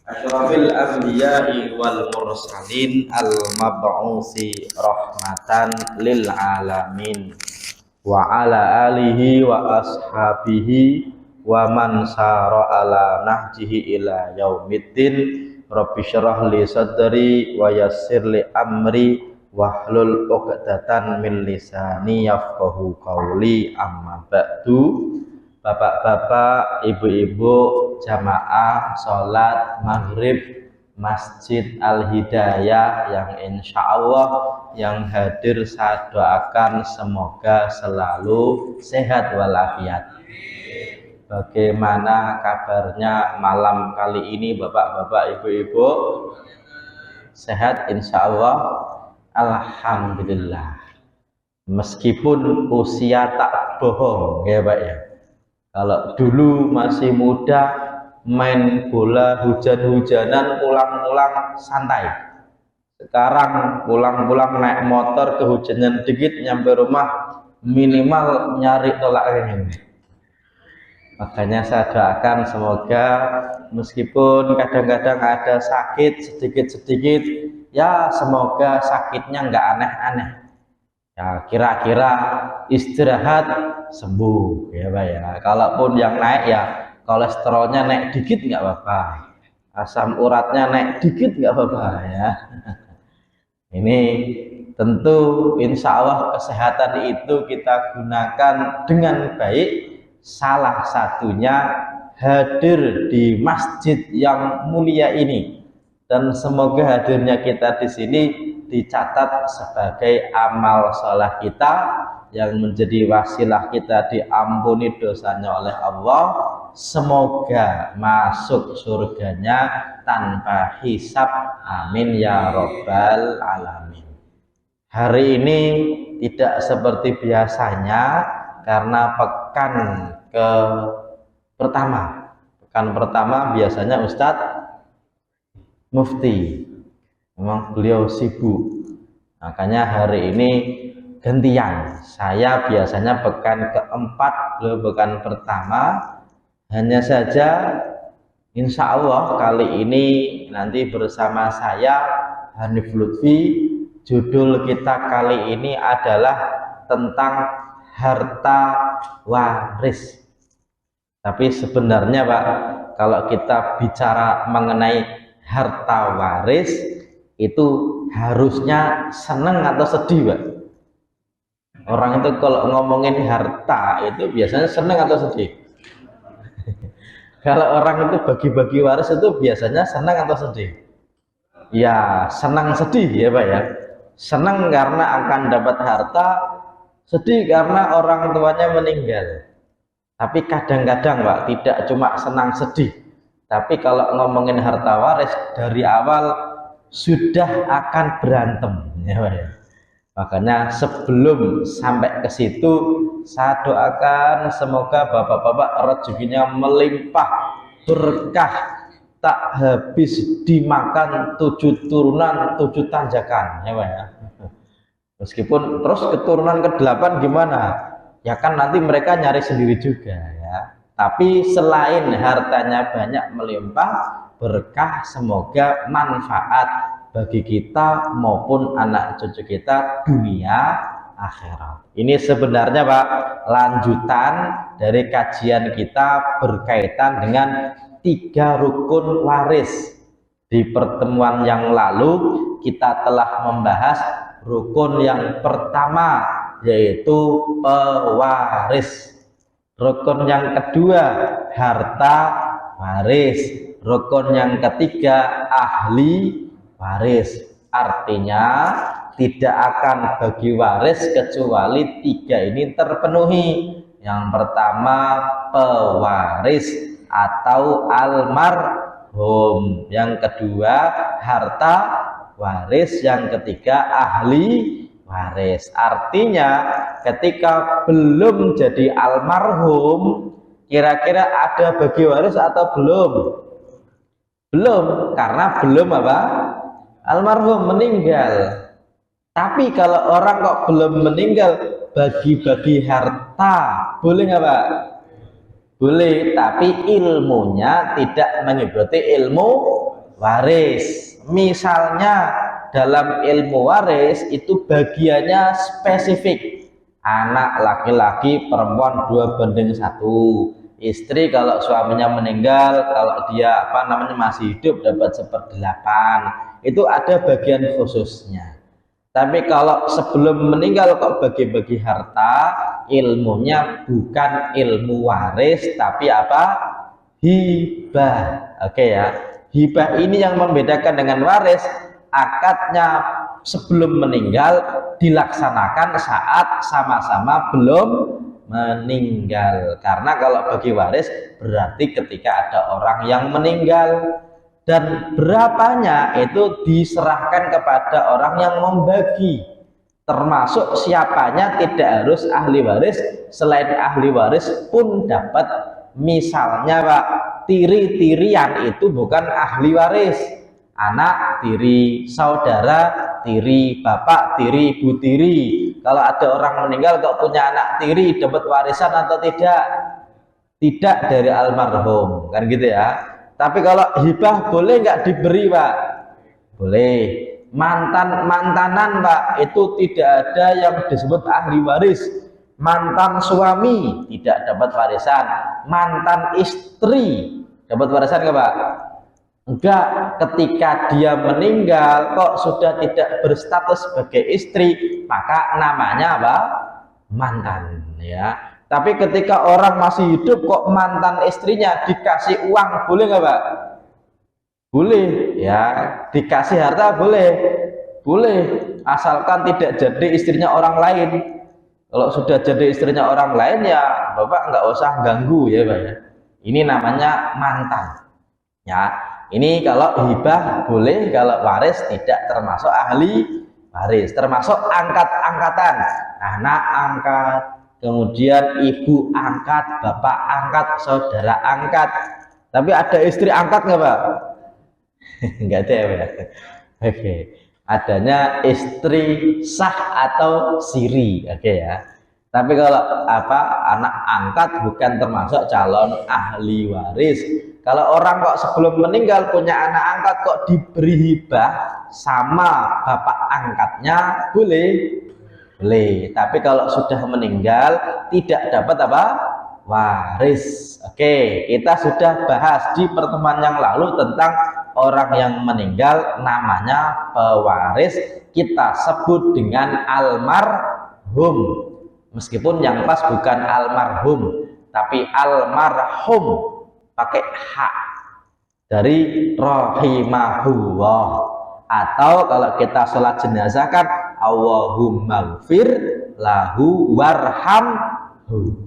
Asyrafil anbiya'i wal mursalin al mab'usi rahmatan lil alamin wa ala alihi wa ashabihi wa man sara ala nahjihi ila yaumiddin. Rabbi syrah li sadri wa yassir li amri wahlul 'uqdatan min lisani yafqahu qawli. Amma ba'du. Bapak-bapak, ibu-ibu, jamaah sholat maghrib Masjid Al-Hidayah yang insya Allah yang hadir, saya doakan semoga selalu sehat walafiat. Bagaimana kabarnya malam kali ini bapak-bapak, ibu-ibu? Sehat insya Allah? Alhamdulillah. Meskipun usia tak bohong ya Pak ya. Kalau dulu masih muda, main bola hujan-hujanan, pulang-pulang santai. Sekarang pulang-pulang naik motor, kehujanan dikit nyampe rumah minimal nyari tolak angin. Makanya saya doakan semoga meskipun kadang-kadang ada sakit sedikit-sedikit, ya semoga sakitnya nggak aneh-aneh. Ya kira-kira istirahat sembuh ya Pak ya. Kalaupun yang naik ya kolesterolnya naik dikit nggak apa-apa, asam uratnya naik dikit nggak apa-apa ya. Ini tentu insya Allah kesehatan itu kita gunakan dengan baik. Salah satunya hadir di masjid yang mulia ini, dan semoga hadirnya kita di sini dicatat sebagai amal sholat kita yang menjadi wasilah kita diampuni dosanya oleh Allah. Semoga masuk surganya tanpa hisab, amin ya robbal alamin. Hari ini tidak seperti biasanya karena pekan pertama biasanya Ustadz Mufti, memang beliau sibuk, makanya hari ini gantian. Saya biasanya pekan keempat, beliau pekan pertama. Hanya saja insya Allah kali ini nanti bersama saya Hanif Lutfi. Judul kita kali ini adalah tentang harta waris. Tapi sebenarnya Pak, kalau kita bicara mengenai harta waris itu harusnya senang atau sedih Pak? Orang itu kalau ngomongin harta itu biasanya senang atau sedih? Kalau orang itu bagi-bagi waris itu biasanya senang atau sedih? Ya senang sedih ya Pak ya. Senang karena akan dapat harta, sedih karena orang tuanya meninggal. Tapi kadang-kadang Pak, tidak cuma senang sedih, tapi kalau ngomongin harta waris dari awal sudah akan berantem ya Pak ya. Makanya sebelum sampai ke situ, saya doakan semoga bapak-bapak rezekinya melimpah berkah, tak habis dimakan 7 turunan 7 tanjakan ya Pak ya. Meskipun terus keturunan ke-8 gimana? Ya kan nanti mereka nyari sendiri juga ya. Tapi selain hartanya banyak melimpah berkah, semoga manfaat bagi kita maupun anak cucu kita dunia akhirat. Ini sebenarnya Pak lanjutan dari kajian kita berkaitan dengan 3 rukun waris. Di pertemuan yang lalu kita telah membahas rukun yang pertama, yaitu pewaris. Rukun yang kedua harta waris. Rukun yang ketiga ahli waris. Artinya tidak akan bagi waris kecuali 3 ini terpenuhi. Yang pertama pewaris atau almarhum, yang kedua harta waris, yang ketiga ahli waris. Artinya ketika belum jadi almarhum, kira-kira ada bagi waris atau belum? Belum, karena belum apa? Almarhum, meninggal. Tapi kalau orang kok belum meninggal, bagi-bagi harta boleh nggak Pak? Boleh, tapi ilmunya tidak mengikuti ilmu waris. Misalnya dalam ilmu waris itu bagiannya spesifik, anak laki-laki perempuan 2:1, istri kalau suaminya meninggal, kalau dia masih hidup dapat 1/8, itu ada bagian khususnya. Tapi kalau sebelum meninggal kok bagi-bagi harta, ilmunya bukan ilmu waris tapi hibah. Oke ya, hibah ini yang membedakan dengan waris. Akadnya sebelum meninggal dilaksanakan saat sama-sama belum meninggal, karena kalau bagi waris berarti ketika ada orang yang meninggal, dan berapanya itu diserahkan kepada orang yang membagi, termasuk siapanya tidak harus ahli waris, selain ahli waris pun dapat. Misalnya Pak, tiri-tirian itu bukan ahli waris, anak tiri, saudara tiri, bapak tiri, ibu tiri. Kalau ada orang meninggal kok punya anak tiri, dapat warisan atau tidak? Tidak dari almarhum, kan gitu ya. Tapi kalau hibah boleh nggak diberi Pak? Boleh. Mantanan Pak, itu tidak ada yang disebut ahli waris. Mantan suami tidak dapat warisan, mantan istri dapat warisan nggak Pak? Enggak. Ketika dia meninggal kok sudah tidak berstatus sebagai istri, maka namanya mantan ya. Tapi ketika orang masih hidup kok mantan istrinya dikasih uang, boleh nggak Pak? Boleh ya, dikasih harta boleh, asalkan tidak jadi istrinya orang lain. Kalau sudah jadi istrinya orang lain ya Bapak nggak usah ganggu ya Pak ya. Ini namanya mantan ya. Ini kalau hibah boleh, kalau waris tidak termasuk ahli waris. Termasuk angkat-angkatan, anak angkat, kemudian ibu angkat, bapak angkat, saudara angkat. Tapi ada istri angkat nggak Pak? Nggak ada ya Pak. Oke. Adanya istri sah atau siri, oke ya. Tapi kalau anak angkat bukan termasuk calon ahli waris. Kalau orang kok sebelum meninggal punya anak angkat kok diberi hibah sama bapak angkatnya, boleh. Tapi kalau sudah meninggal tidak dapat waris. Oke, kita sudah bahas di pertemuan yang lalu tentang orang yang meninggal namanya pewaris, kita sebut dengan almarhum. Meskipun yang pas bukan almarhum tapi almarhum pakai hak dari rahimahullah. Atau kalau kita sholat jenazah kan Allahumma gfir lahu warhamhu.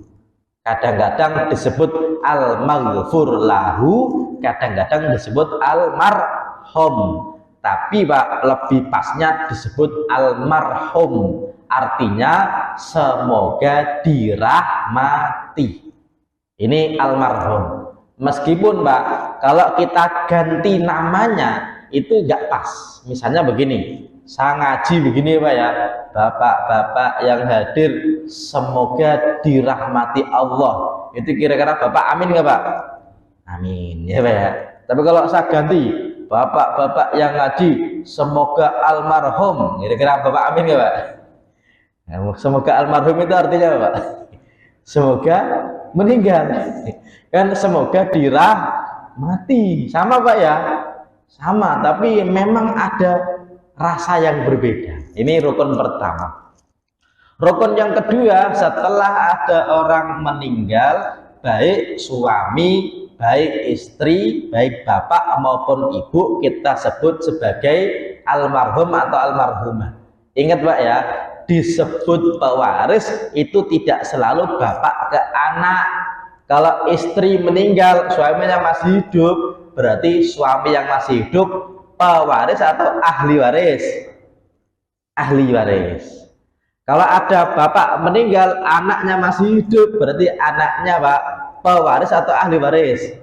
Kadang-kadang disebut al-maghfur lahu, kadang-kadang disebut almarhum. Tapi Pak, lebih pasnya disebut almarhum. Artinya semoga dirahmati. Ini almarhum. Meskipun Pak, kalau kita ganti namanya itu nggak pas. Misalnya begini, saya ngaji begini Pak ya, bapak-bapak yang hadir semoga dirahmati Allah. Itu kira-kira Bapak amin nggak Pak? Amin ya Pak ya. Tapi kalau saya ganti, bapak-bapak yang ngaji semoga almarhum, kira-kira Bapak amin nggak Pak? Semoga almarhum itu artinya apa Pak? Semoga meninggal. Kan semoga dirahmati. Sama Pak ya? Sama, tapi memang ada rasa yang berbeda. Ini rukun pertama. Rukun yang kedua, setelah ada orang meninggal, baik suami, baik istri, baik bapak maupun ibu, kita sebut sebagai almarhum atau almarhumah. Ingat Pak ya, disebut pewaris itu tidak selalu bapak ke anak. Kalau istri meninggal, suaminya masih hidup, berarti suami yang masih hidup pewaris atau ahli waris? Ahli waris. Kalau ada bapak meninggal, anaknya masih hidup, berarti anaknya Pak pewaris atau ahli waris?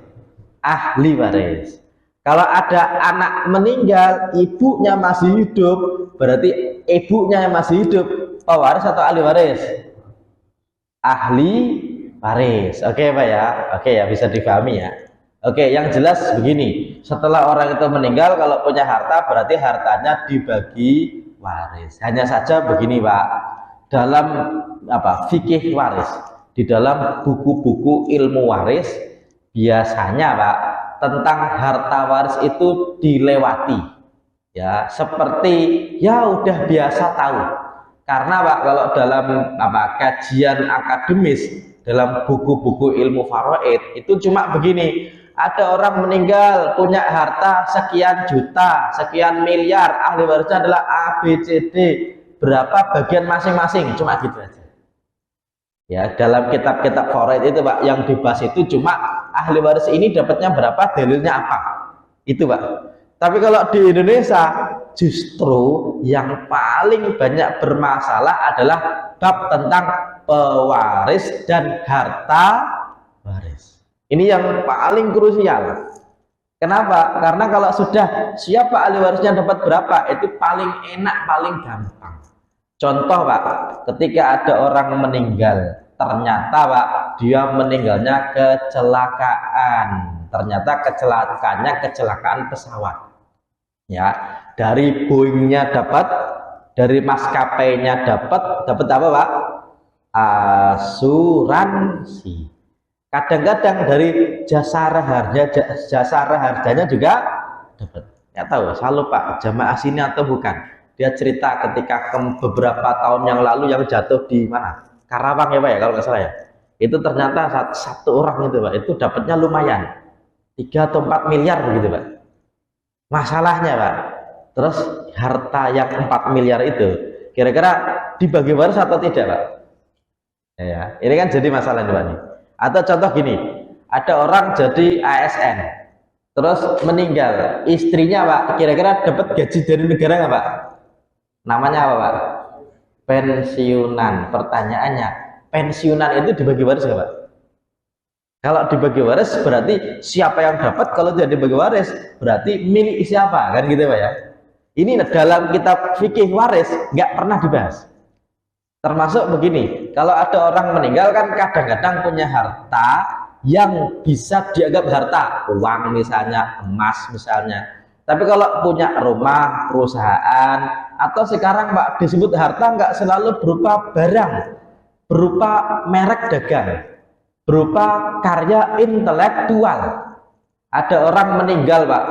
Ahli waris. Kalau ada anak meninggal, ibunya masih hidup, berarti ibunya yang masih hidup pewaris atau ahli waris? Ahli waris. Oke Pak ya, oke ya, bisa dipahami ya. Oke, yang jelas begini, setelah orang itu meninggal, kalau punya harta berarti hartanya dibagi waris. Hanya saja begini Pak, dalam fikih waris, di dalam buku-buku ilmu waris, biasanya Pak, tentang harta waris itu dilewati. Ya, seperti ya udah biasa tahu. Karena Pak, kalau dalam kajian akademis, dalam buku-buku ilmu faraid itu cuma begini, ada orang meninggal punya harta sekian juta, sekian miliar, ahli warisnya adalah A, B, C, D, berapa bagian masing-masing, cuma gitu aja. Ya, dalam kitab-kitab faraid itu Pak, yang dibahas itu cuma ahli waris ini dapatnya berapa, dalilnya apa. Itu Pak. Tapi kalau di Indonesia justru yang paling banyak bermasalah adalah bab tentang pewaris dan harta waris. Ini yang paling krusial. Kenapa? Karena kalau sudah siapa ahli warisnya dapat berapa, itu paling enak, paling gampang. Contoh Pak, ketika ada orang meninggal, ternyata Pak, dia meninggalnya kecelakaan. Ternyata kecelakaannya kecelakaan pesawat. Ya, dari Boeingnya dapat, dari maskapainya dapat apa Pak? Asuransi. Kadang-kadang dari jasa harganya juga dapat. Nggak tahu, saya lupa jamaah sini atau bukan. Dia cerita ketika beberapa tahun yang lalu yang jatuh di mana? Karawang ya Pak ya, kalau nggak salah ya. Itu ternyata satu orang itu Pak, itu dapatnya lumayan, 3 atau 4 miliar begitu Pak. Masalahnya Pak, terus harta yang 4 miliar itu kira-kira dibagi waris atau tidak Pak? Ya, ini kan jadi masalah nih. Atau contoh gini, ada orang jadi ASN, terus meninggal, istrinya Pak, kira-kira dapat gaji dari negara nggak Pak? Namanya apa Pak? Pensiunan. Pertanyaannya, pensiunan itu dibagi waris nggak Pak? Kalau dibagi waris berarti siapa yang dapat, kalau tidak dibagi waris berarti milik siapa, kan gitu Pak ya. Ini dalam kitab fikih waris nggak pernah dibahas. Termasuk begini, kalau ada orang meninggal kan kadang-kadang punya harta yang bisa dianggap harta, uang misalnya, emas misalnya. Tapi kalau punya rumah, perusahaan, atau sekarang Pak disebut harta nggak selalu berupa barang, berupa merek dagang, berupa karya intelektual. Ada orang meninggal Pak,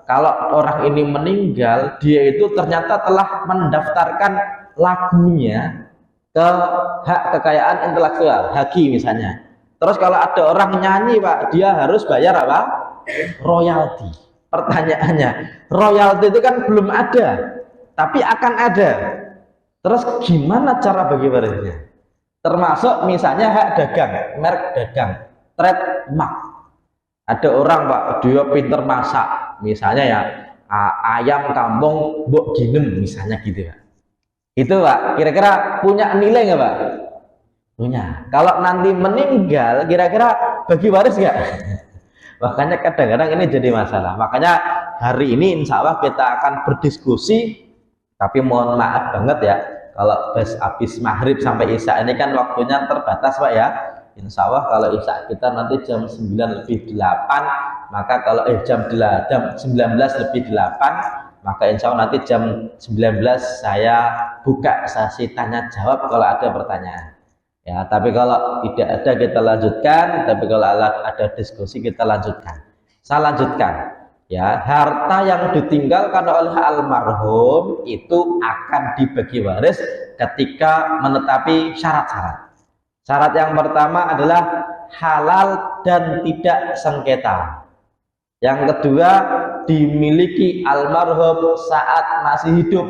kalau orang ini meninggal, dia itu ternyata telah mendaftarkan lagunya ke hak kekayaan intelektual, haki misalnya. Terus kalau ada orang nyanyi Pak, dia harus bayar apa? Royalti. Pertanyaannya, royalti itu kan belum ada, tapi akan ada. Terus gimana cara bagi warisnya? Termasuk misalnya hak dagang, merek dagang, trademark. Ada orang Pak, dia pinter masak, misalnya ya ayam kampung Mbok Ginem misalnya gitu Pak. Itu Pak, kira-kira punya nilai nggak Pak? Punya. Kalau nanti meninggal, kira-kira bagi waris nggak? Makanya kadang-kadang ini jadi masalah. Makanya hari ini insya Allah kita akan berdiskusi, tapi mohon maaf banget ya, kalau habis maghrib sampai isya ini kan waktunya terbatas Pak ya. Insya Allah kalau isya kita nanti jam 9:08, maka kalau jam 19:08, maka insya Allah nanti jam 19 saya buka sesi tanya jawab kalau ada pertanyaan ya. Tapi kalau tidak ada kita lanjutkan, tapi kalau ada diskusi kita lanjutkan. Saya lanjutkan ya, harta yang ditinggalkan oleh almarhum itu akan dibagi waris ketika menetapi syarat-syarat. Syarat yang pertama adalah halal dan tidak sengketa. Yang kedua, dimiliki almarhum saat masih hidup.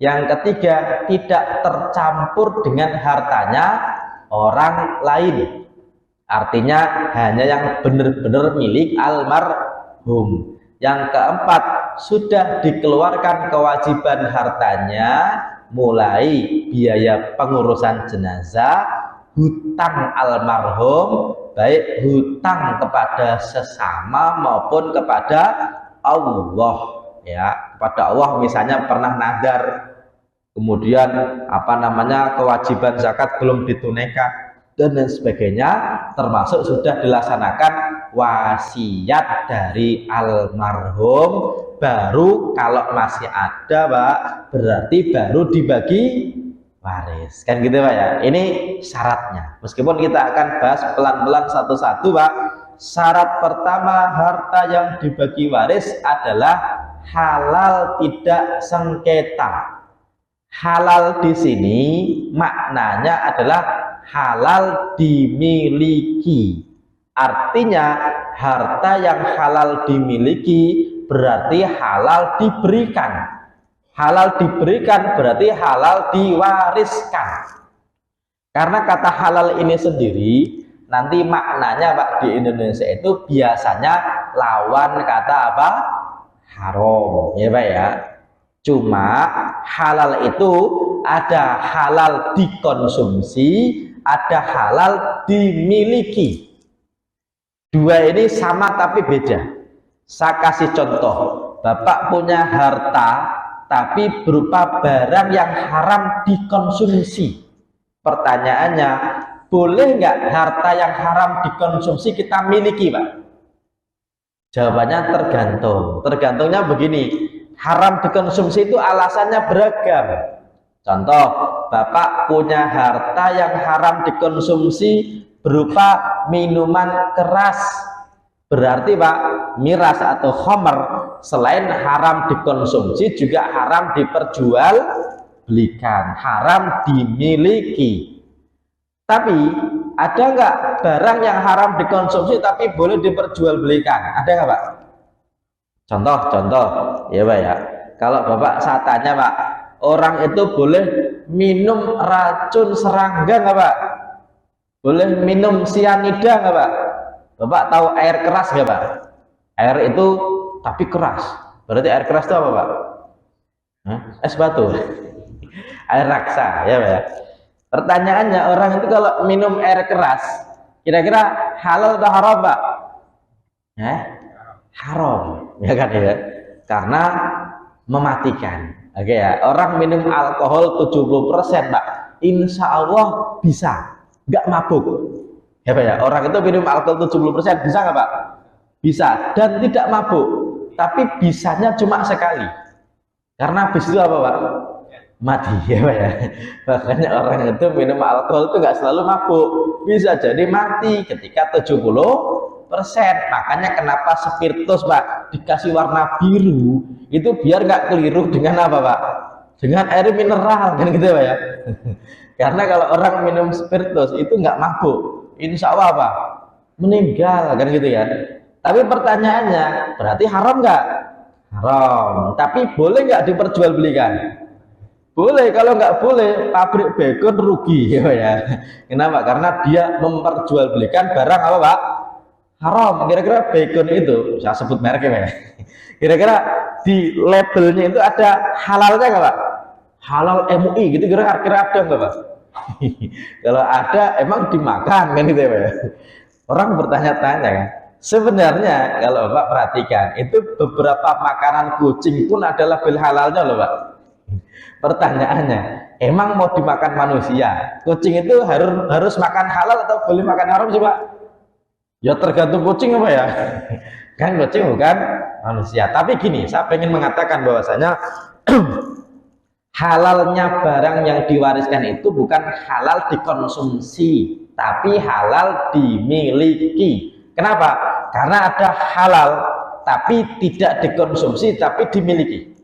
Yang ketiga, tidak tercampur dengan hartanya orang lain. Artinya hanya yang benar-benar milik almarhum. Yang keempat, sudah dikeluarkan kewajiban hartanya, mulai biaya pengurusan jenazah, hutang almarhum, baik hutang kepada sesama maupun kepada Allah ya. Kepada Allah misalnya pernah nadar, kemudian kewajiban zakat belum ditunaikan dan lain sebagainya, termasuk sudah dilaksanakan wasiat dari almarhum, baru kalau masih ada Pak berarti baru dibagi waris, kan gitu Pak ya. Ini syaratnya, meskipun kita akan bahas pelan-pelan satu-satu Pak. Syarat pertama harta yang dibagi waris adalah halal tidak sengketa. Halal di sini maknanya adalah halal dimiliki. Artinya harta yang halal dimiliki berarti halal diberikan. Halal diberikan berarti halal diwariskan. Karena kata halal ini sendiri nanti maknanya Pak di Indonesia itu biasanya lawan kata apa? Haram, ya Pak ya. Cuma halal itu ada halal dikonsumsi, ada halal dimiliki. Dua ini sama tapi beda. Saya kasih contoh, Bapak punya harta tapi berupa barang yang haram dikonsumsi. Pertanyaannya, boleh nggak harta yang haram dikonsumsi kita miliki Pak? Jawabannya tergantung. Tergantungnya begini, haram dikonsumsi itu alasannya beragam. Contoh, Bapak punya harta yang haram dikonsumsi berupa minuman keras. Berarti Pak, miras atau khamr selain haram dikonsumsi juga haram diperjualbelikan, haram dimiliki. Tapi ada nggak barang yang haram dikonsumsi tapi boleh diperjualbelikan? Ada nggak Pak? Contoh ya Pak ya. Kalau Bapak saya tanya Pak, orang itu boleh minum racun serangga nggak Pak? Boleh minum sianida nggak Pak? Bapak tahu air keras nggak Pak? Air itu tapi keras. Berarti air keras itu apa Pak? Es batu. Air raksa ya Pak ya. Pertanyaannya, orang itu kalau minum air keras kira-kira halal atau haram Pak? Haram ya kan ya, karena mematikan. Oke ya, orang minum alkohol 70% Pak, insya Allah bisa nggak mabuk ya Pak ya. Orang itu minum alkohol 70% bisa nggak Pak? Bisa, dan tidak mabuk, tapi bisanya cuma sekali, karena habis itu apa Pak? Mati ya Pak ya. Makanya orang itu minum alkohol itu nggak selalu mabuk, bisa jadi mati ketika 70%. Makanya kenapa spiritus Pak dikasih warna biru itu biar nggak keliru dengan apa Pak? Dengan air mineral kan gitu Pak ya. Karena kalau orang minum spiritus itu nggak mabuk, insya Allah apa? Meninggal kan gitu ya. Tapi pertanyaannya, berarti haram nggak? Haram. Tapi boleh nggak diperjualbelikan? Boleh. Kalau nggak boleh, pabrik bacon rugi ya. Kenapa? Karena dia memperjualbelikan barang apa Pak? Haram. Kira-kira bacon itu, saya sebut mereknya ya. Kira-kira di labelnya itu ada halalnya nggak Pak? Halal MUI gitu, kira-kira ada nggak Pak? Kalau ada emang dimakan kan gitu ya Pak? Orang bertanya-tanya kan. Sebenarnya kalau Bapak perhatikan, itu beberapa makanan kucing pun ada label halalnya loh Pak. Pertanyaannya, emang mau dimakan manusia? Kucing itu harus makan halal atau boleh makan haram sih Pak? Ya tergantung kucing apa ya. Kan kucing bukan manusia. Tapi gini, saya pengen mengatakan bahwasanya halalnya barang yang diwariskan itu bukan halal dikonsumsi, tapi halal dimiliki. Kenapa? Karena ada halal tapi tidak dikonsumsi tapi dimiliki.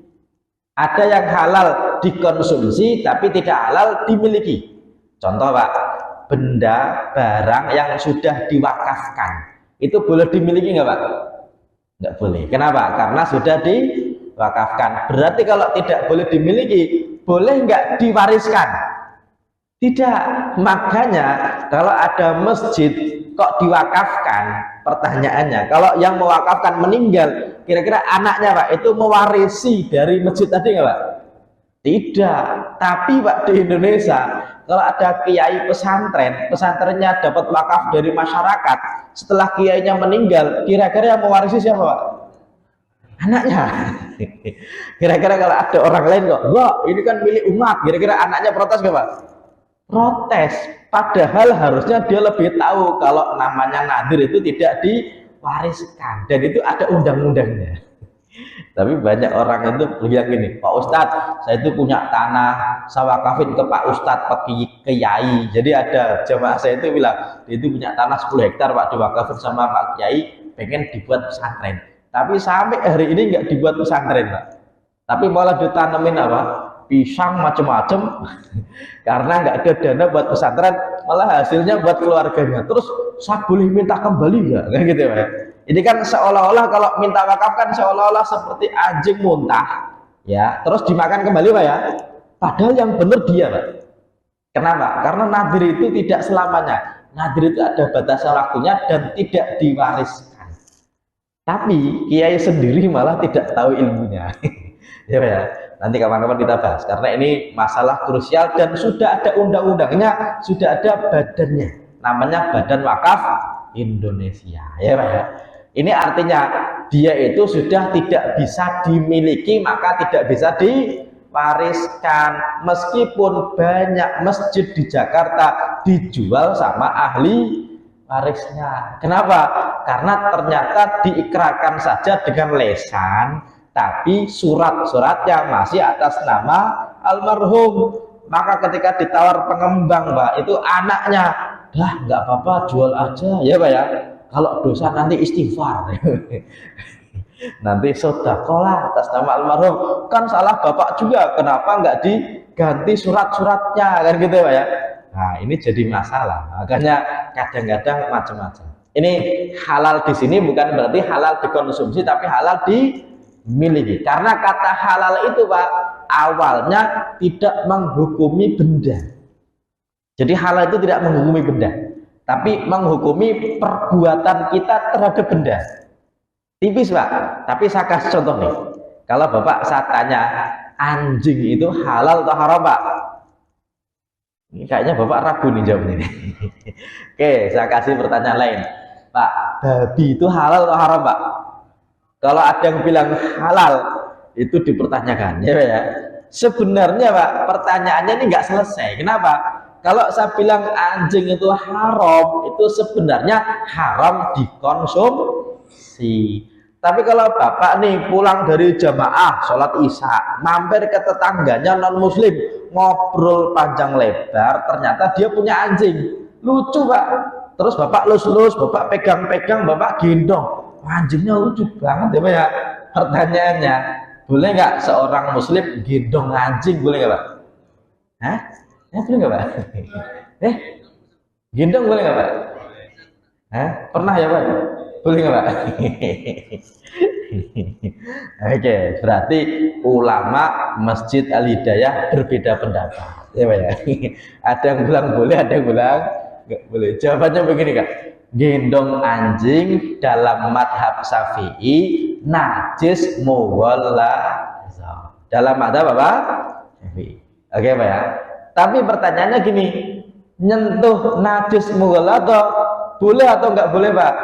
Ada yang halal dikonsumsi tapi tidak halal dimiliki. Contoh Pak, benda barang yang sudah diwakafkan itu boleh dimiliki nggak Pak? Nggak boleh. Kenapa? Karena sudah diwakafkan. Berarti kalau tidak boleh dimiliki, boleh nggak diwariskan? Tidak. Makanya kalau ada masjid kok diwakafkan, pertanyaannya, kalau yang mewakafkan meninggal, kira-kira anaknya Pak itu mewarisi dari masjid tadi nggak Pak? Tidak. Tapi Pak di Indonesia kalau ada kiai pesantren, pesantrennya dapat wakaf dari masyarakat, setelah kiainya meninggal, kira-kira yang mewarisi siapa Pak? Anaknya. Kira-kira kalau ada orang lain kok, wah ini kan milik umat, kira-kira anaknya protes nggak Pak? Protes. Padahal harusnya dia lebih tahu kalau namanya nadir itu tidak diwariskan, dan itu ada undang-undangnya. Tapi banyak orang itu bilang gini, Pak Ustadz, saya itu punya tanah, saya wakafin ke Pak Ustadz, Pak Kiai. Jadi ada jamaah saya itu bilang, dia itu punya tanah 10 hektar Pak, diwakafin sama Pak Kiai, pengen dibuat pesantren. Tapi sampai hari ini nggak dibuat pesantren Pak. Tapi malah ditanemin apa? Pisang macam-macam. Karena nggak ada dana buat pesantren, malah hasilnya buat keluarganya. Terus saya boleh minta kembali nggak? Kan gitu Pak. Ini kan seolah-olah kalau minta wakaf kan seolah-olah seperti anjing muntah, ya, terus dimakan kembali Pak ya. Padahal yang benar dia Pak. Kenapa? Karena nadir itu tidak selamanya. Nadir itu ada batasan waktunya dan tidak diwariskan. Tapi kiai sendiri malah tidak tahu ilmunya. Ya Pak ya. Nanti kapan-kapan kita bahas karena ini masalah krusial dan sudah ada undang-undangnya, sudah ada badannya. Namanya Badan Wakaf Indonesia. Ya Pak ya. Ini artinya dia itu sudah tidak bisa dimiliki, maka tidak bisa diwariskan. Meskipun banyak masjid di Jakarta dijual sama ahli warisnya. Kenapa? Karena ternyata diikrarkan saja dengan lesan, tapi surat-suratnya masih atas nama almarhum. Maka ketika ditawar pengembang Mbak, itu anaknya, dah nggak apa-apa jual aja ya Pak ya. Kalau dosa nanti istighfar. Nanti sedekahlah atas nama almarhum. Kan salah bapak juga, kenapa nggak diganti surat-suratnya kan gitu Pak ya. Nah ini jadi masalah. Makanya kadang-kadang macam-macam. Ini halal di sini bukan berarti halal dikonsumsi, tapi halal dimiliki. Karena kata halal itu Pak, awalnya tidak menghukumi benda. Jadi halal itu tidak menghukumi benda, tapi menghukumi perbuatan kita terhadap benda. Tipis Pak, tapi saya kasih contoh nih. Kalau Bapak saya tanya, anjing itu halal atau haram Pak? Ini kayaknya Bapak ragu nih jawabnya nih. Oke, saya kasih pertanyaan lain. Pak, babi itu halal atau haram Pak? Kalau ada yang bilang halal, itu dipertanyakan ya. Sebenarnya Pak, pertanyaannya ini nggak selesai. Kenapa? Kalau saya bilang anjing itu haram, itu sebenarnya haram dikonsumsi. Tapi kalau Bapak nih pulang dari jamaah sholat isya, mampir ke tetangganya non muslim, ngobrol panjang lebar, ternyata dia punya anjing, lucu Pak. Terus Bapak lus-lus, Bapak pegang-pegang, Bapak gendong, anjingnya lucu banget ya Pak ya. Pertanyaannya, boleh nggak seorang muslim gendong anjing, boleh nggak Pak? Hah? Ya boleh nggak Pak? Gendong boleh nggak Pak? Hah? Pernah ya Pak? Boleh nggak Pak? Oke, berarti ulama Masjid Al Hidayah berbeda pendapat, ya Pak ya. Ada yang bilang boleh, ada yang bilang nggak boleh. Jawabannya begini Kak, gendong anjing dalam madhab Syafi'i najis mughallaz. Dalam madhab apa? Syafi'i. Oke Pak ya. Tapi pertanyaannya gini, nyentuh najis mughallaz boleh atau nggak boleh Pak?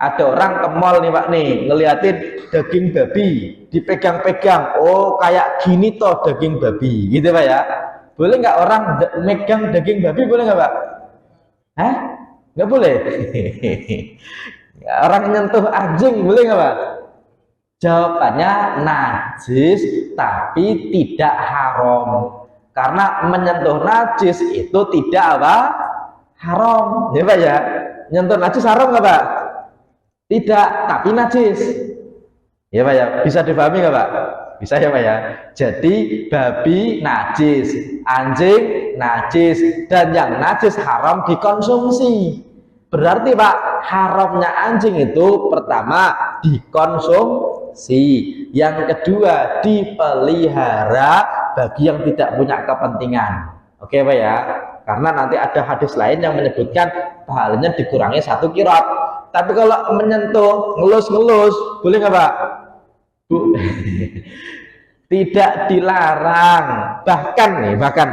Ada orang ke mall nih Pak nih, ngeliatin daging babi, dipegang-pegang, oh kayak gini toh daging babi, gitu Pak ya. Boleh nggak orang megang daging babi, boleh nggak Pak? Hah? Nggak boleh. Orang nyentuh anjing, boleh nggak Pak? Jawabannya najis, tapi tidak haram. Karena menyentuh najis itu tidak apa? Haram, ya Pak ya. Nyentuh najis haram nggak Pak? Tidak, tapi najis. Ya Pak ya, bisa dipahami nggak Pak? Bisa ya Pak ya. Jadi babi najis, anjing najis, dan yang najis haram dikonsumsi. Berarti Pak, haramnya anjing itu pertama dikonsumsi, yang kedua dipelihara bagi yang tidak punya kepentingan. Oke Pak ya. Karena nanti ada hadis lain yang menyebutkan pahalanya dikurangi 1 qiraat. Tapi kalau menyentuh, ngelus-ngelus, boleh nggak Pak? Bu, tidak dilarang. Bahkan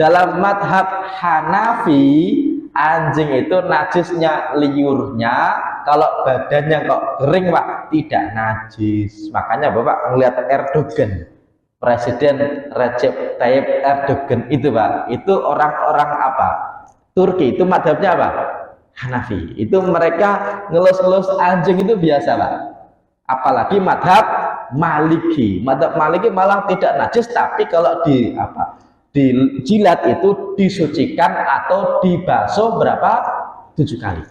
dalam madhab Hanafi, anjing itu najisnya liurnya, kalau badannya kok kering Pak, tidak najis. Makanya Bapak melihat Erdogan, Presiden Recep Tayyip Erdogan itu Pak, itu orang-orang apa? Turki, itu madhabnya apa? Hanafi. Itu mereka ngelus-ngelus anjing itu biasa, Pak. Apalagi madhab Maliki. Madhab Maliki malah tidak najis, tapi kalau dijilat itu disucikan atau dibasuh berapa? 7 kali.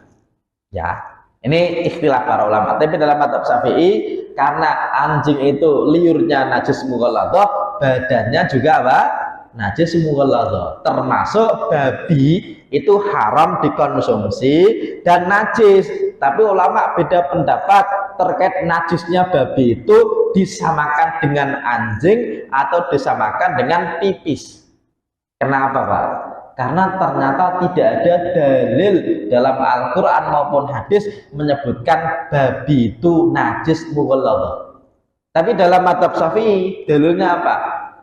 Ya, ini ikhtilaf para ulama. Tapi dalam madhab Syafi'i, karena anjing itu liurnya najis mughalladhah, badannya juga apa? Najis mughalladhah. Termasuk babi itu haram dikonsumsi dan najis. Tapi ulama beda pendapat terkait najisnya babi itu disamakan dengan anjing atau disamakan dengan pipis. Kenapa, Pak? Karena ternyata tidak ada dalil dalam Al-Quran maupun hadis menyebutkan babi itu najis mughalladhah. Tapi dalam madhab Syafi'i dalilnya apa?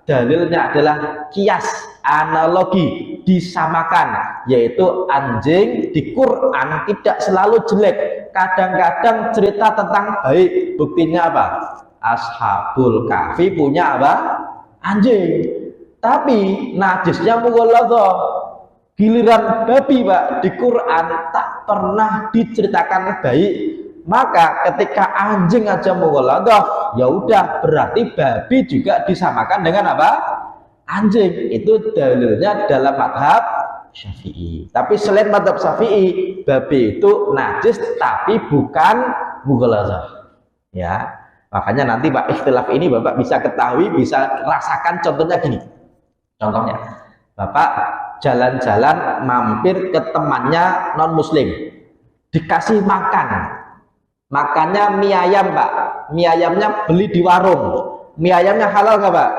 Dalilnya adalah kias, analogi, disamakan, yaitu anjing di Quran tidak selalu jelek, kadang-kadang cerita tentang baik. Buktinya apa? Ashabul Kahfi punya apa? Anjing, tapi najisnya mughalladhah. Giliran babi, Pak, di Quran tak pernah diceritakan baik. Maka ketika anjing aja mughalladhah, ya udah berarti babi juga disamakan dengan apa? Anjing. Itu dalilnya dalam madhab Syafi'i. Tapi selain madhab Syafi'i, babi itu najis tapi bukan mughalladhah. Ya, makanya nanti Pak ikhtilaf ini Bapak bisa ketahui, bisa rasakan. Contohnya gini. Contohnya, Bapak jalan-jalan mampir ke temannya non muslim, dikasih makan. Makannya mie ayam, Pak. Mie ayamnya beli di warung. Mie ayamnya halal nggak, Pak?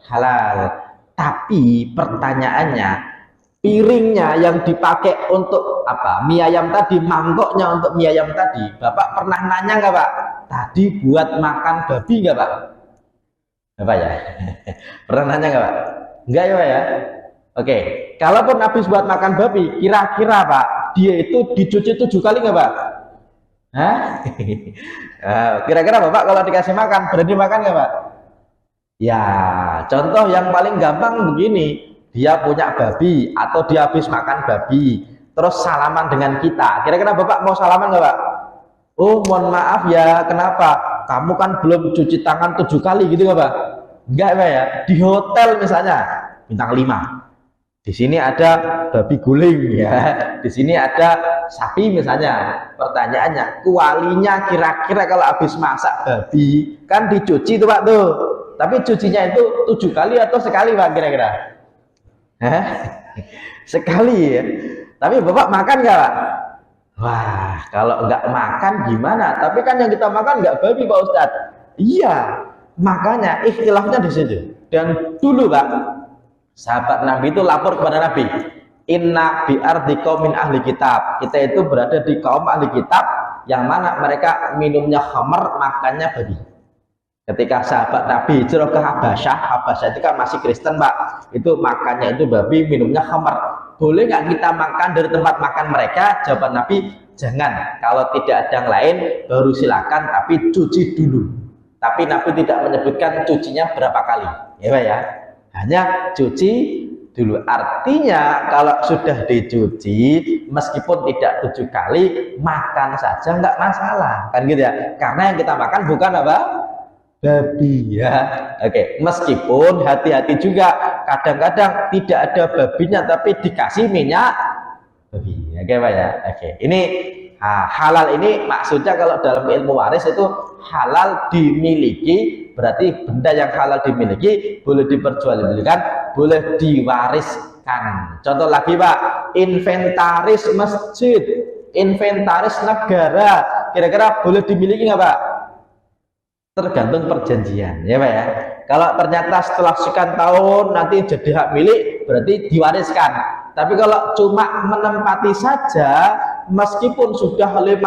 Halal. Tapi pertanyaannya, piringnya yang dipakai untuk apa? Mie ayam tadi, mangkoknya untuk mie ayam tadi, Bapak pernah nanya nggak, Pak? Tadi buat makan babi nggak, Pak? Apa ya? Pernah nanya nggak, Pak? Enggak ya, Pak ya? Oke. Kalaupun habis buat makan babi, kira-kira, Pak, dia itu dicuci 7 kali nggak, Pak? Hah? Kira-kira Bapak kalau dikasih makan berani makan nggak, Pak? Ya, contoh yang paling gampang begini, dia punya babi atau dia habis makan babi, terus salaman dengan kita. Kira-kira Bapak mau salaman nggak, Pak? Oh, mohon maaf ya, kenapa? Kamu kan belum cuci tangan 7 kali gitu nggak, Pak? Enggak, Pak ya. Di hotel misalnya bintang 5. Di sini ada babi guling ya, di sini ada sapi misalnya. Pertanyaannya, kualinya kira-kira kalau habis masak babi kan dicuci tuh, Pak tuh. Tapi cucinya itu 7 kali atau sekali, Pak, kira-kira? Sekali ya. Tapi Bapak makan nggak, Pak? Wah, kalau nggak makan gimana? Tapi kan yang kita makan nggak babi, Pak Ustadz. Iya, makanya ikhtilafnya di situ. Dan dulu, Pak, sahabat Nabi itu lapor kepada Nabi, inna bi'ardi qaumin ahli kitab. Kita itu berada di kaum ahli kitab yang mana mereka minumnya khamar, makannya babi. Ketika sahabat Nabi hijrah ke Habasyah, Habasyah itu kan masih Kristen, Pak, itu makannya itu babi, minumnya khamar. Boleh nggak kita makan dari tempat makan mereka? Jawaban Nabi, jangan. Kalau tidak ada yang lain baru silakan, tapi cuci dulu. Tapi Nabi tidak menyebutkan cucinya berapa kali, ya Pak ya. Hanya cuci dulu. Artinya kalau sudah dicuci meskipun tidak 7 kali, makan saja nggak masalah, kan gitu ya. Karena yang kita makan bukan apa? Babi ya. Oke, meskipun hati-hati juga, kadang-kadang tidak ada babinya tapi dikasih minyak babi. Oke, Pak ya. Oke, ini halal ini maksudnya kalau dalam ilmu waris itu halal dimiliki, berarti benda yang halal dimiliki boleh diperjualbelikan, boleh diwariskan. Contoh lagi, Pak, inventaris masjid, inventaris negara, kira-kira boleh dimiliki nggak, Pak? Tergantung perjanjian, ya Pak ya. Kalau ternyata setelah sekian tahun nanti jadi hak milik, berarti diwariskan. Tapi kalau cuma menempati saja, meskipun sudah 50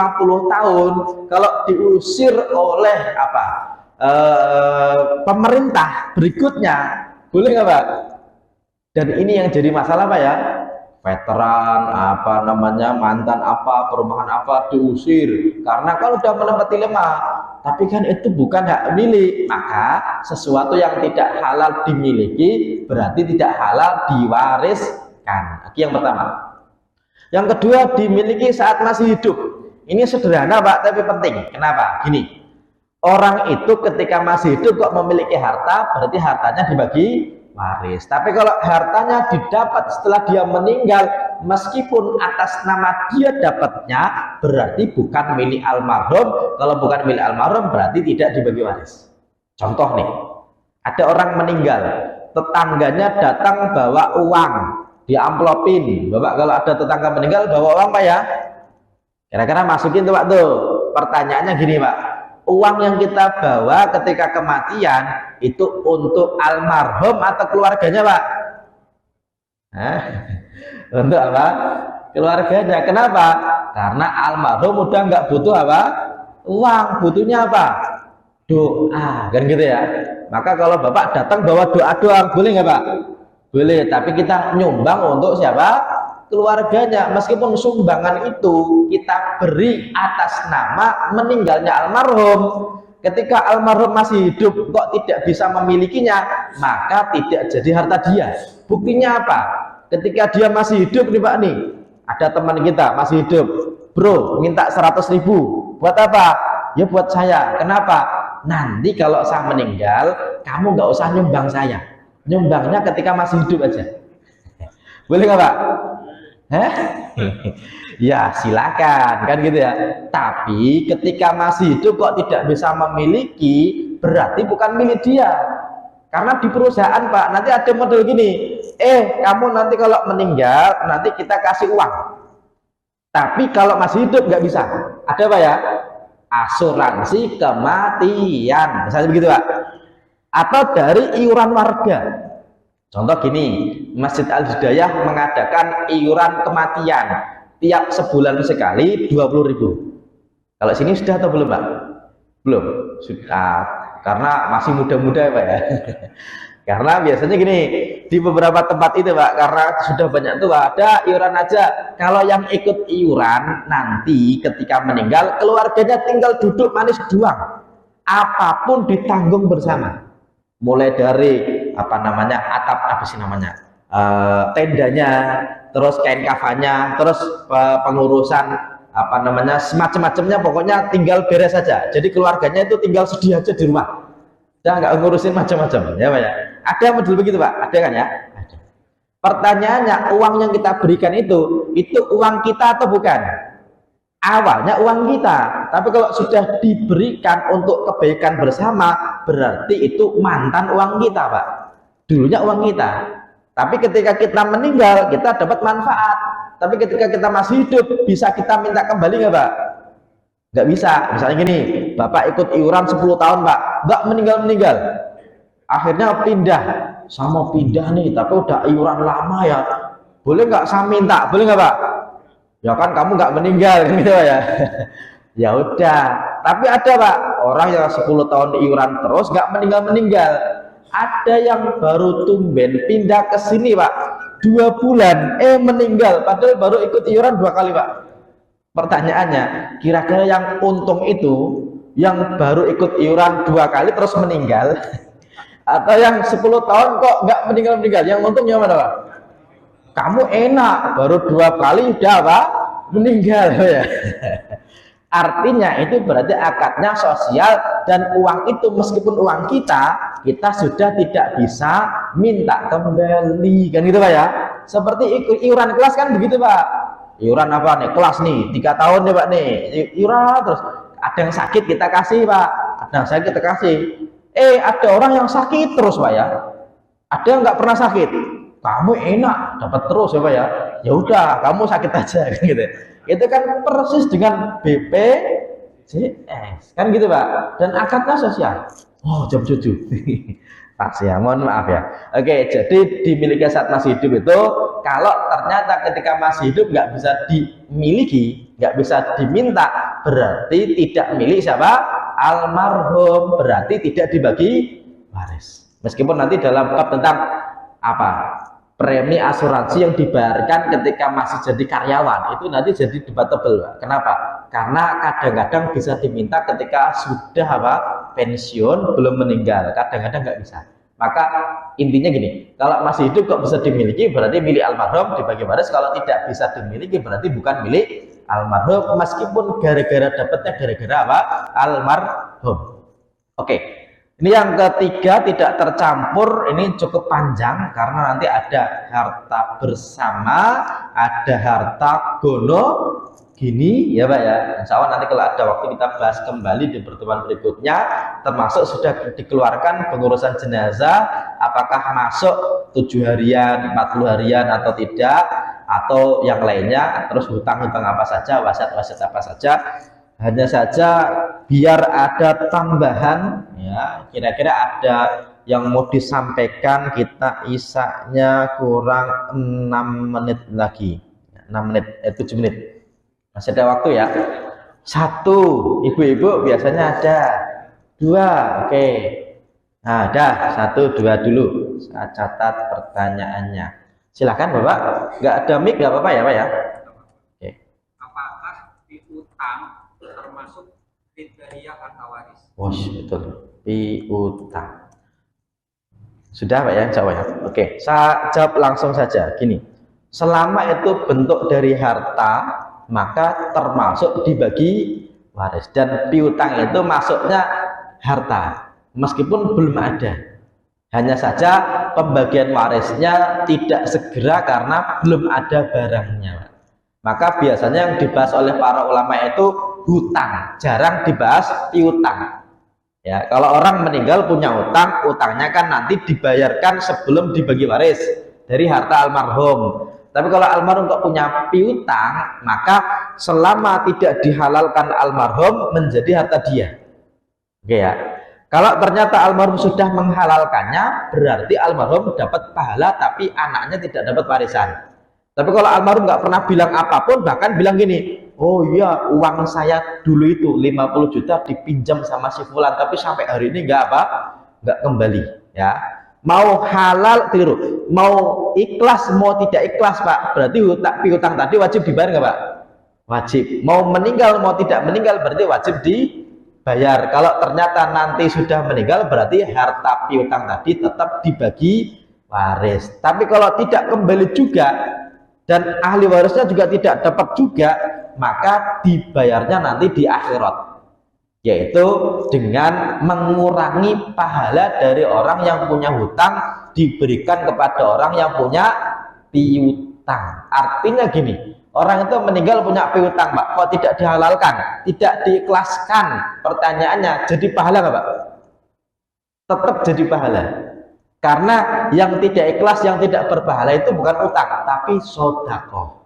tahun, kalau diusir oleh apa pemerintah berikutnya, boleh nggak, Pak? Dan ini yang jadi masalah, Pak ya. Veteran apa namanya, mantan apa, perumahan apa diusir karena kalau udah menempati lemah. Tapi kan itu bukan hak milik, maka sesuatu yang tidak halal dimiliki berarti tidak halal diwariskan. Ini yang pertama. Yang kedua, dimiliki saat masih hidup. Ini sederhana Pak, tapi penting. Kenapa? Gini, orang itu ketika masih hidup kok memiliki harta, berarti hartanya dibagi waris. Tapi kalau hartanya didapat setelah dia meninggal, meskipun atas nama dia dapatnya, berarti bukan milik almarhum. Kalau bukan milik almarhum, berarti tidak dibagi waris. Contoh nih, ada orang meninggal, tetangganya datang bawa uang, diamplopin. Bapak kalau ada tetangga meninggal bawa uang Pak ya, kira-kira masukin tuh Pak tuh. Pertanyaannya gini Pak, uang yang kita bawa ketika kematian itu untuk almarhum atau keluarganya Pak? Hah? Untuk apa? Keluarganya. Kenapa? Karena almarhum udah nggak butuh apa? Uang, butuhnya apa? Doa, kan gitu ya. Maka kalau Bapak datang bawa doa doang, boleh nggak Pak? Boleh, tapi kita nyumbang untuk siapa? Keluarganya. Meskipun sumbangan itu kita beri atas nama meninggalnya almarhum, ketika almarhum masih hidup kok tidak bisa memilikinya, maka tidak jadi harta dia. Buktinya apa? Ketika dia masih hidup nih Pak nih, ada teman kita masih hidup, bro minta 100.000, buat apa? Ya buat saya. Kenapa? Nanti kalau saya meninggal, kamu nggak usah nyumbang saya, nyumbangnya ketika masih hidup aja. Boleh nggak Pak? Hah? Ya silakan, kan gitu ya. Tapi ketika masih hidup kok tidak bisa memiliki, berarti bukan milik dia. Karena di perusahaan Pak, nanti ada model gini, kamu nanti kalau meninggal, nanti kita kasih uang. Tapi kalau masih hidup nggak bisa. Ada Pak ya? Asuransi kematian, misalnya begitu Pak. Atau dari iuran warga. Contoh gini, Masjid Al-Hidayah mengadakan iuran kematian tiap sebulan sekali 20.000. Kalau sini sudah atau belum Pak? Belum, sudah. Karena masih muda-muda ya Pak ya. Karena biasanya gini, di beberapa tempat itu Pak, karena sudah banyak tua, ada iuran aja. Kalau yang ikut iuran nanti ketika meninggal, keluarganya tinggal duduk manis doang. Apapun ditanggung bersama. Mulai dari atap tendanya, terus kain kafannya, terus pengurusan semacam-macamnya, pokoknya tinggal beres saja. Jadi keluarganya itu tinggal sedih aja di rumah, udah nggak ngurusin macam-macam ya Pak ya. Ada model begitu Pak? Ada kan ya? Ada. Pertanyaannya, uang yang kita berikan itu uang kita atau bukan? Awalnya uang kita, tapi kalau sudah diberikan untuk kebaikan bersama, berarti itu mantan uang kita Pak. Dulunya uang kita, tapi ketika kita meninggal kita dapat manfaat. Tapi ketika kita masih hidup, bisa kita minta kembali nggak Pak? Nggak bisa. Misalnya gini, Bapak ikut iuran 10 tahun Pak, nggak meninggal, akhirnya pindah, sama pindah nih, tapi udah iuran lama ya, boleh nggak saya minta? Boleh nggak Pak? Ya kan kamu nggak meninggal gitu ya. Ya udah. Tapi ada Pak, orang yang 10 tahun iuran terus nggak meninggal. Ada yang baru tumben pindah ke sini Pak, 2 bulan meninggal, padahal baru ikut iuran 2 kali Pak. Pertanyaannya, kira-kira yang untung itu yang baru ikut iuran 2 kali terus meninggal, atau yang 10 tahun kok nggak meninggal? Yang untung yang mana Pak? Kamu enak, baru 2 kali udah Pak meninggal ya. Artinya itu berarti akadnya sosial, dan uang itu meskipun uang kita sudah tidak bisa minta kembali, kan gitu Pak ya. Seperti iuran kelas kan begitu Pak. Iuran apa nih? Kelas nih 3 tahun nih Pak nih. Iuran terus, ada yang sakit kita kasih Pak, ada yang sakit kita kasih. Ada orang yang sakit terus Pak ya. Ada yang nggak pernah sakit. Kamu enak dapat terus ya Pak ya. Ya udah, kamu sakit aja kan gitu. Itu kan persis dengan BPJS kan gitu Pak. Dan akadnya sosial. Oh jam 7. Pas ya, mohon maaf ya. Oke, jadi dimiliki saat masih hidup itu, kalau ternyata ketika masih hidup nggak bisa dimiliki, nggak bisa diminta, berarti tidak milik siapa? Almarhum, berarti tidak dibagi waris. Meskipun nanti dalam bab tentang premi asuransi yang dibayarkan ketika masih jadi karyawan, itu nanti jadi debatable Pak. Kenapa? Karena kadang-kadang bisa diminta ketika sudah pensiun belum meninggal, kadang-kadang nggak bisa. Maka Intinya gini, kalau masih hidup kok bisa dimiliki berarti milik almarhum, dibagi waris. Kalau tidak bisa dimiliki berarti bukan milik almarhum, meskipun gara-gara dapatnya gara-gara apa? Almarhum. Oke. Ini yang ketiga, tidak tercampur. Ini cukup panjang karena nanti ada harta bersama, ada harta gono gini ya Pak ya. Insya Allah nanti kalau ada waktu kita bahas kembali di pertemuan berikutnya, termasuk sudah dikeluarkan pengurusan jenazah apakah masuk 7 harian, 40 harian atau tidak, atau yang lainnya, terus hutang-hutang apa saja, wasiat-wasiat apa saja. Hanya saja biar ada tambahan ya, kira-kira ada yang mau disampaikan, kita isaknya kurang 6 menit lagi, 6 menit, 7 menit. Masih ada waktu ya. 1, ibu-ibu biasanya ada. 2, oke. Nah, dah 1, 2 dulu. Saya catat pertanyaannya. Silakan Bapak. Nggak ada mic nggak apa-apa ya Pak ya. Oke. Apakah piutang termasuk kriteria harta waris? Betul. Piutang. Sudah Pak ya, jawab ya. Oke, saya jawab langsung saja. Gini. Selama itu bentuk dari harta, maka termasuk dibagi waris, dan piutang itu masuknya harta meskipun belum ada, hanya saja pembagian warisnya tidak segera karena belum ada barangnya. Maka biasanya yang dibahas oleh para ulama itu hutang, jarang dibahas piutang ya. Kalau orang meninggal punya utang, utangnya kan nanti dibayarkan sebelum dibagi waris dari harta almarhum. Tapi kalau almarhum kok punya piutang, maka selama tidak dihalalkan almarhum menjadi harta dia. Oke ya. Kalau ternyata almarhum sudah menghalalkannya, berarti almarhum dapat pahala tapi anaknya tidak dapat warisan. Tapi kalau almarhum nggak pernah bilang apapun, bahkan bilang gini, oh iya uang saya dulu itu 50 juta dipinjam sama si fulan, tapi sampai hari ini nggak nggak kembali ya. Mau halal keliru, mau ikhlas mau tidak ikhlas Pak, berarti piutang tadi wajib dibayar nggak Pak? Wajib. Mau meninggal mau tidak meninggal berarti wajib dibayar. Kalau ternyata nanti sudah meninggal berarti harta piutang tadi tetap dibagi waris. Tapi kalau tidak kembali juga dan ahli warisnya juga tidak dapat juga, maka dibayarnya nanti di akhirat, yaitu dengan mengurangi pahala dari orang yang punya hutang diberikan kepada orang yang punya piutang. Artinya gini, orang itu meninggal punya piutang Pak, kok tidak dihalalkan, tidak diikhlaskan, pertanyaannya jadi pahala nggak Pak? Tetap jadi pahala, karena yang tidak ikhlas, yang tidak berpahala itu bukan utang tapi sodako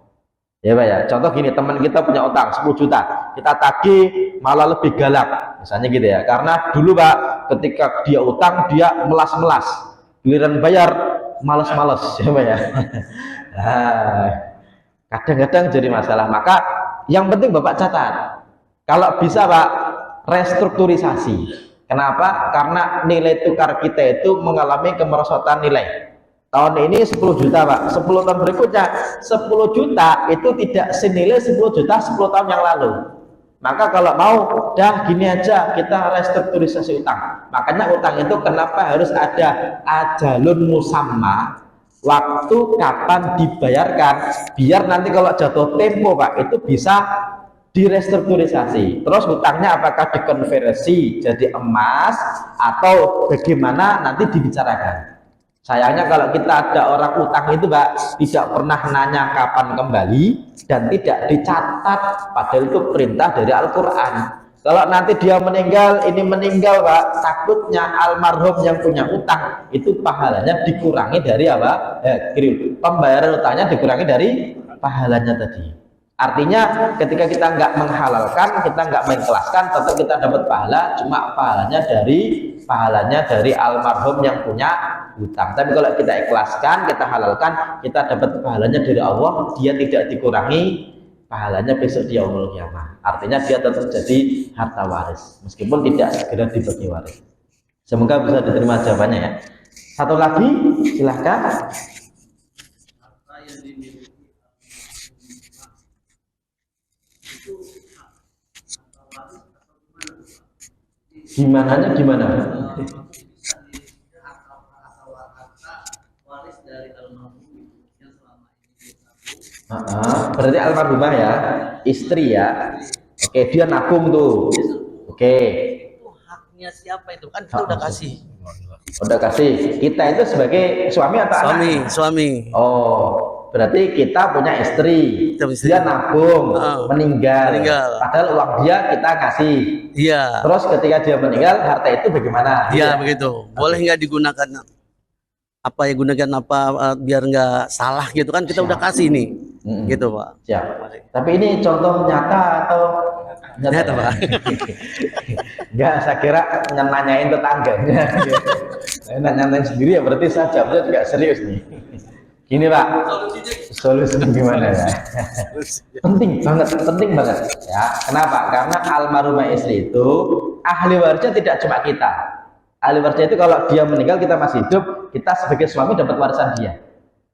ya Pak ya. Contoh gini, teman kita punya utang 10 juta, kita tagih malah lebih galak misalnya gitu ya, karena dulu Pak ketika dia utang dia melas-melas, giliran bayar males-males ya Pak ya. Nah, kadang-kadang jadi masalah. Maka yang penting Bapak catat, kalau bisa Pak restrukturisasi. Kenapa? Karena nilai tukar kita itu mengalami kemerosotan nilai. Tahun ini 10 juta Pak, 10 tahun berikutnya 10 juta itu tidak senilai 10 juta 10 tahun yang lalu. Maka kalau mau, dah gini aja, kita restrukturisasi utang. Makanya utang itu kenapa harus ada ajalun musamma, waktu kapan dibayarkan, biar nanti kalau jatuh tempo Pak, itu bisa direstrukturisasi. Terus hutangnya apakah dikonversi jadi emas atau bagaimana nanti dibicarakan. Sayangnya kalau kita ada orang utang itu Pak, tidak pernah nanya kapan kembali dan tidak dicatat, padahal itu perintah dari Al-Quran. Kalau nanti dia meninggal, ini meninggal Pak, takutnya almarhum yang punya utang itu pahalanya dikurangi dari apa? Pembayaran utangnya dikurangi dari pahalanya tadi. Artinya ketika kita nggak menghalalkan, kita nggak mengikhlaskan, tetap kita dapat pahala, cuma pahalanya dari almarhum yang punya hutang. Tapi kalau kita ikhlaskan, kita halalkan, kita dapat pahalanya dari Allah, dia tidak dikurangi pahalanya besok di yaumul qiyamah. Artinya dia tetap jadi harta waris meskipun tidak segera dibagi waris. Semoga bisa diterima jawabannya ya. Satu lagi silahkan. Gimana? Berarti almarhumah ya, istri ya. Oke, dia nabung tuh. Oke. Itu haknya siapa itu? Kan kita udah kasih. Udah kasih. Kita itu sebagai suami atau Suami, anak? suami. Oh, berarti kita punya istri. Kita istri. Dia nabung, meninggal. Padahal uang dia kita kasih. Iya. Terus ketika dia meninggal, harta itu bagaimana? Iya, begitu. Boleh nggak digunakan apa ya, gunakan apa biar nggak salah gitu kan, kita udah kasih nih. Gitu, Pak. Siap. Tapi ini contoh nyata atau Nyata, Pak. Enggak, saya kira nanyain tetangganya. Nanyain sendiri ya, berarti saya jawabnya juga serius nih. Gini Pak, solusinya gimana ya? penting banget ya. Kenapa? Karena almarhumah istri itu ahli warisnya tidak cuma kita. Ahli warisnya itu kalau dia meninggal kita masih hidup, kita sebagai suami dapat warisan dia.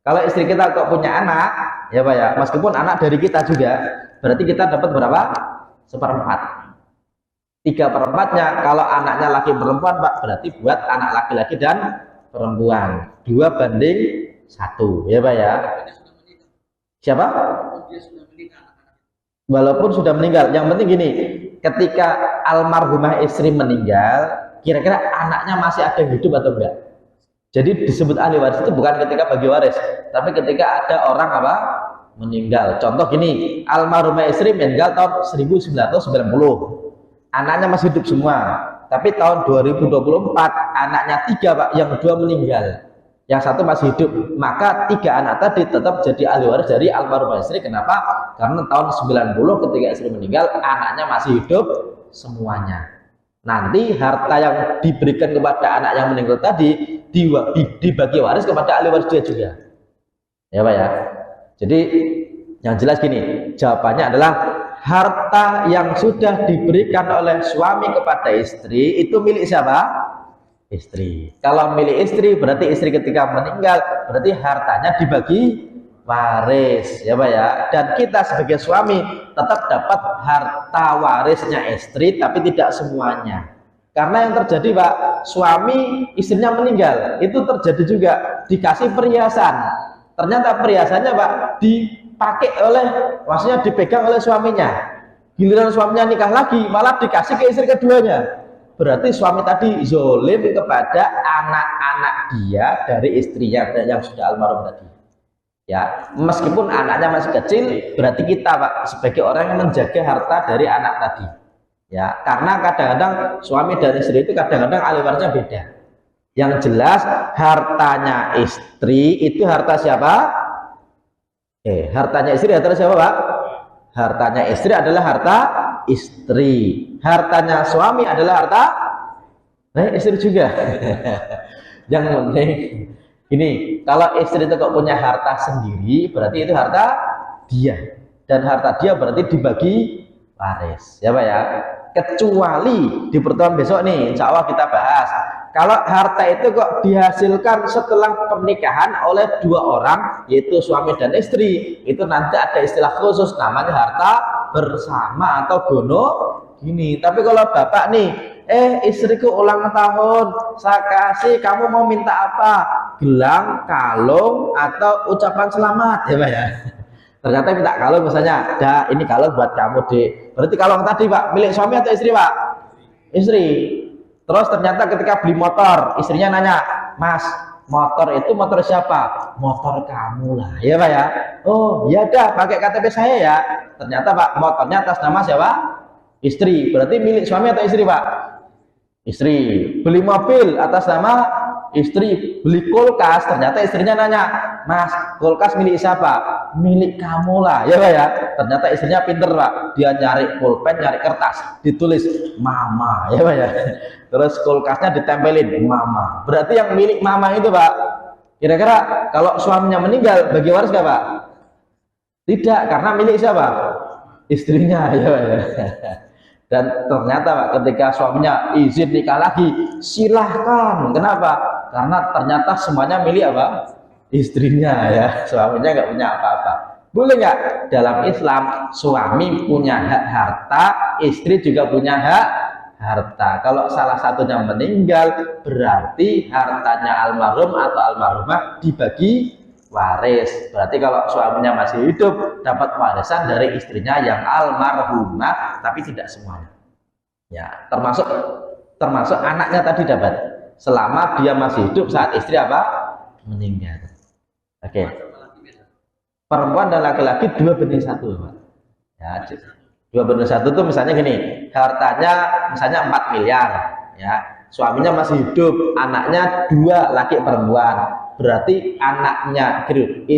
Kalau istri kita kok punya anak, ya Pak ya, meskipun anak dari kita juga, berarti kita dapat berapa? 1/4. 3/4-nya kalau anaknya laki perempuan Pak, berarti buat anak laki-laki dan perempuan 2/1 ya Pak ya. Siapa? Walaupun sudah meninggal, yang penting gini, ketika almarhumah istri meninggal, kira-kira anaknya masih ada yang hidup atau enggak? Jadi disebut ahli waris itu bukan ketika bagi waris, tapi ketika ada orang apa? Meninggal. Contoh gini, almarhumah istri meninggal tahun 1990, anaknya masih hidup semua, tapi tahun 2024 anaknya 3 Pak, yang 2 meninggal, yang 1 masih hidup, maka 3 anak tadi tetap jadi ahli waris dari almarhumah istri. Kenapa? Karena tahun 90 ketika istri meninggal, anaknya masih hidup semuanya. Nanti harta yang diberikan kepada anak yang meninggal tadi dibagi waris kepada ahli waris dia juga, ya Pak ya. Jadi yang jelas gini, jawabannya adalah harta yang sudah diberikan oleh suami kepada istri itu milik siapa? Istri. Kalau milik istri, berarti istri ketika meninggal, berarti hartanya dibagi waris, ya Pak ya. Dan kita sebagai suami tetap dapat harta warisnya istri, tapi tidak semuanya. Karena yang terjadi Pak, suami istrinya meninggal, itu terjadi juga, dikasih perhiasan. Ternyata perhiasannya Pak dipakai oleh, maksudnya dipegang oleh suaminya. Giliran suaminya nikah lagi, malah dikasih ke istri keduanya. Berarti suami tadi zolim kepada anak-anak dia dari istrinya yang sudah almarhum tadi. Ya, meskipun anaknya masih kecil, berarti kita Pak sebagai orang yang menjaga harta dari anak tadi. Ya, karena kadang-kadang suami dan istri itu kadang-kadang ahli warisnya beda. Yang jelas hartanya istri itu harta siapa? Hartanya istri harta siapa Pak? Hartanya istri adalah harta istri. Hartanya suami adalah harta istri juga. Yang penting ini, kalau istri itu kok punya harta sendiri, berarti itu harta dia. Dan harta dia berarti dibagi waris, ya Pak ya. Kecuali di pertemuan besok nih, insya Allah kita bahas, kalau harta itu kok dihasilkan setelah pernikahan oleh 2 orang, yaitu suami dan istri, itu nanti ada istilah khusus namanya harta bersama atau gono gini. Tapi kalau bapak nih, istriku ulang tahun, saya kasih, kamu mau minta apa? Gelang, kalung, atau ucapan selamat, ya Pak ya. Ternyata minta kalung misalnya, ini kalung buat kamu Dek. Berarti kalung tadi Pak milik suami atau istri Pak? Istri. Terus ternyata ketika beli motor, istrinya nanya, Mas, motor itu motor siapa? Motor kamu lah, ya Pak ya. Oh ya dah, pakai KTP saya ya. Ternyata Pak motornya atas nama siapa? Istri. Berarti milik suami atau istri Pak? Istri. Beli mobil atas nama istri. Beli kulkas, ternyata istrinya nanya, Mas, kulkas milik siapa? Milik kamu lah, ya Pak ya. Ternyata istrinya pinter Pak, dia nyari pulpen, nyari kertas, ditulis mama, ya Pak ya. Terus kulkasnya ditempelin mama. Berarti yang milik mama itu Pak, kira-kira kalau suaminya meninggal bagi waris gak Pak? Tidak, karena milik siapa? Istrinya, ya Pak ya. Dan ternyata Pak, ketika suaminya izin nikah lagi, silahkan. Kenapa? Karena ternyata semuanya milik apa? Istrinya ya, suaminya nggak punya apa-apa. Boleh nggak? Dalam Islam, suami punya hak harta, istri juga punya hak harta. Kalau salah satunya meninggal, berarti hartanya almarhum atau almarhumah dibagi waris. Berarti kalau suaminya masih hidup dapat warisan dari istrinya yang almarhumah, tapi tidak semuanya. Ya, termasuk anaknya tadi dapat selama dia masih hidup saat istri apa? Meninggal. Oke. Perempuan dan laki-laki 2/1, Pak. Ya, 2/1 itu misalnya gini, hartanya misalnya 4 miliar, ya. Suaminya masih hidup, anaknya 2 laki perempuan. Berarti anaknya,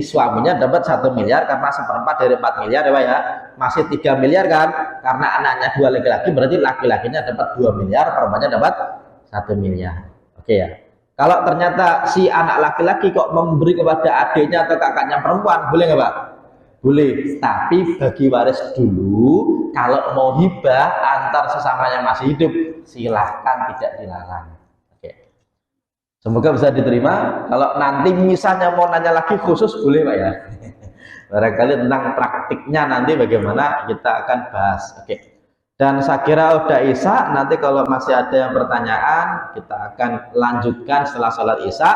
suaminya dapat 1 miliar karena 1/4 dari 4 miliar, ya Pak ya. Masih 3 miliar kan? Karena anaknya 2 laki-laki, berarti laki-lakinya dapat 2 miliar, perempuannya dapat 1 miliar. Oke ya. Kalau ternyata si anak laki-laki kok memberi kepada adiknya atau kakaknya perempuan, boleh nggak Pak? Boleh. Tapi bagi waris dulu, kalau mau hibah antar sesamanya masih hidup, silahkan, tidak dilarang. Oke. Semoga bisa diterima. Kalau nanti misalnya mau nanya lagi khusus, boleh Pak ya. Barangkali tentang praktiknya nanti bagaimana kita akan bahas. Oke. Dan saya kira udah Isya, nanti kalau masih ada yang pertanyaan, kita akan lanjutkan setelah sholat Isya.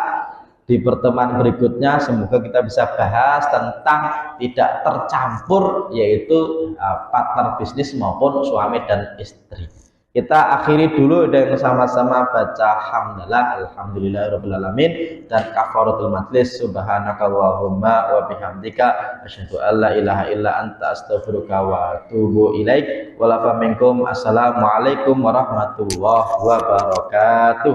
Di pertemuan berikutnya, semoga kita bisa bahas tentang tidak tercampur, yaitu partner bisnis maupun suami dan istri. Kita akhiri dulu dengan sama-sama baca hamdalah, alhamdulillahirrahmanirrahim, dan kafaratul majlis, subhanaka wahumma wa bihamdika asyhadu an la ilaha illa anta astaghfiruka wa atubu ilaik. Walafa minkum, assalamualaikum warahmatullahi wabarakatuh.